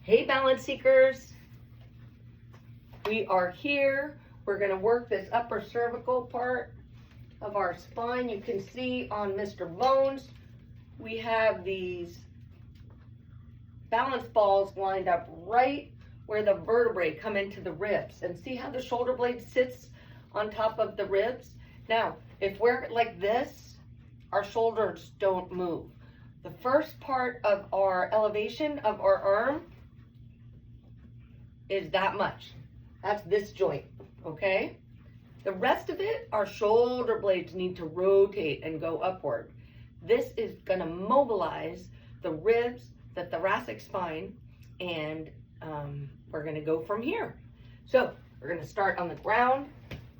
Hey balance seekers, we are here. We're going to work this upper cervical part of our spine. You can see on Mr. Bones, we have these balance balls lined up right where the vertebrae come into the ribs. And see how the shoulder blade sits on top of the ribs? Now, if we're like this, our shoulders don't move. The first part of our elevation of our arm is that much. That's this joint, okay? The rest of it, our shoulder blades need to rotate and go upward. This is gonna mobilize the ribs, the thoracic spine, and we're gonna go from here. So we're gonna start on the ground.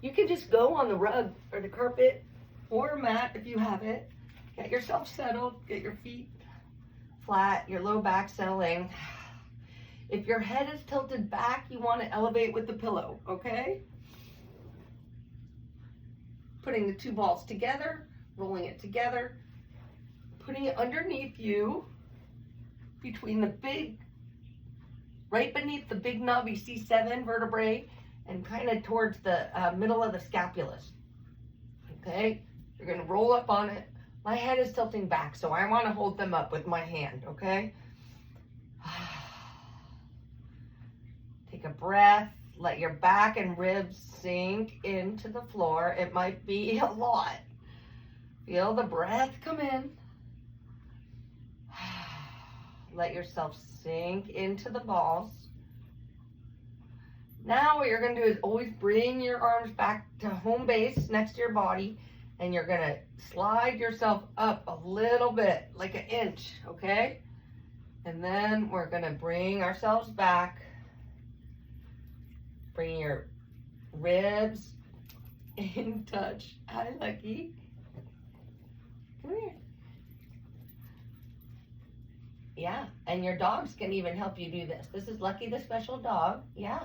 You can just go on the rug or the carpet or mat if you have it. Get yourself settled, get your feet flat, your low back settling. If your head is tilted back, you want to elevate with the pillow, okay? Putting the two balls together, rolling it together, putting it underneath you, between the big, right beneath the big knobby C7 vertebrae, and kind of towards the middle of the scapulus, okay? You're going to roll up on it. My head is tilting back, so I want to hold them up with my hand, okay? Take a breath, let your back and ribs sink into the floor. It might be a lot. Feel the breath come in. Let yourself sink into the balls. Now what you're going to do is always bring your arms back to home base next to your body, and you're going to slide yourself up a little bit, like an inch, okay? And then we're going to bring ourselves back. Bring your ribs in touch. Hi, Lucky. Come here. Yeah, and your dogs can even help you do this. This is Lucky the special dog. Yeah.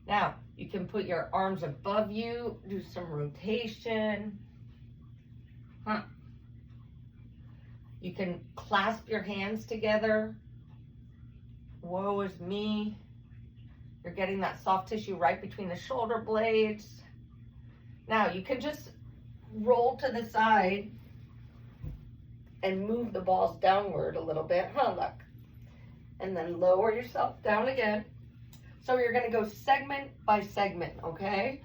Now, you can put your arms above you, do some rotation. You can clasp your hands together. Woe is me. You're getting that soft tissue right between the shoulder blades. Now, you can just roll to the side and move the balls downward a little bit. Look. And then lower yourself down again. So you're going to go segment by segment, okay?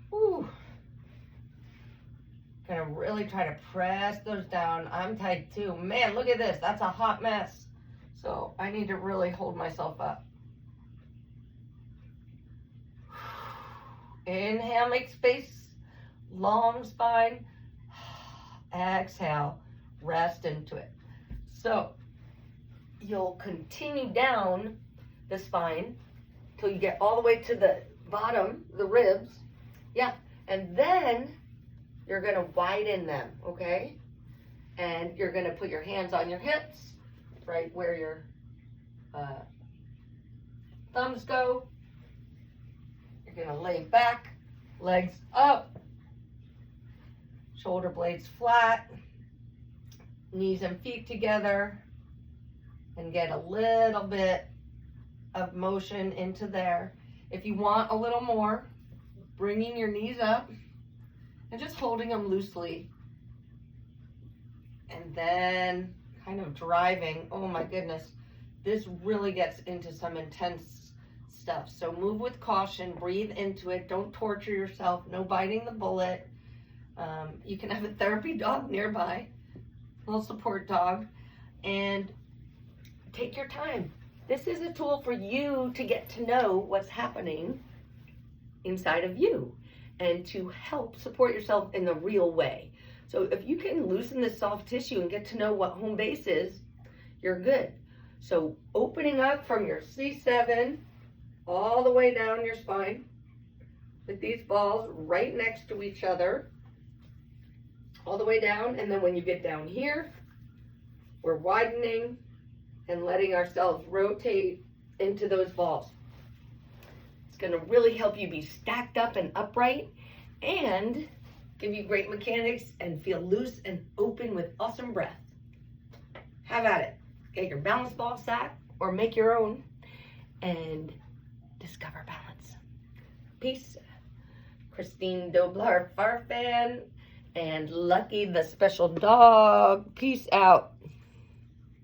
Whew. Gonna really try to press those down. I'm tight too. Man, look at this. That's a hot mess. So I need to really hold myself up. Inhale, make space. Long spine. Exhale, rest into it. So you'll continue down the spine till you get all the way to the bottom, the ribs. Yeah, and then you're gonna widen them, okay? And you're gonna put your hands on your hips, right where your thumbs go. You're gonna lay back, legs up, shoulder blades flat, knees and feet together, and get a little bit of motion into there. If you want a little more, bringing your knees up and just holding them loosely. And then kind of driving. Oh my goodness, this really gets into some intense stuff. So move with caution, breathe into it. Don't torture yourself. No biting the bullet. You can have a therapy dog nearby, a little support dog, and take your time. This is a tool for you to get to know what's happening inside of you and to help support yourself in the real way. So if you can loosen the soft tissue and get to know what home base is, you're good. So opening up from your C7 all the way down your spine with these balls right next to each other, all the way down. And then when you get down here, we're widening and letting ourselves rotate into those balls. It's going to really help you be stacked up and upright and give you great mechanics and feel loose and open with awesome breath. Have at it. Get your balance ball sack or make your own and discover balance. Peace. Christine Doblar Farfan and Lucky the special dog. Peace out.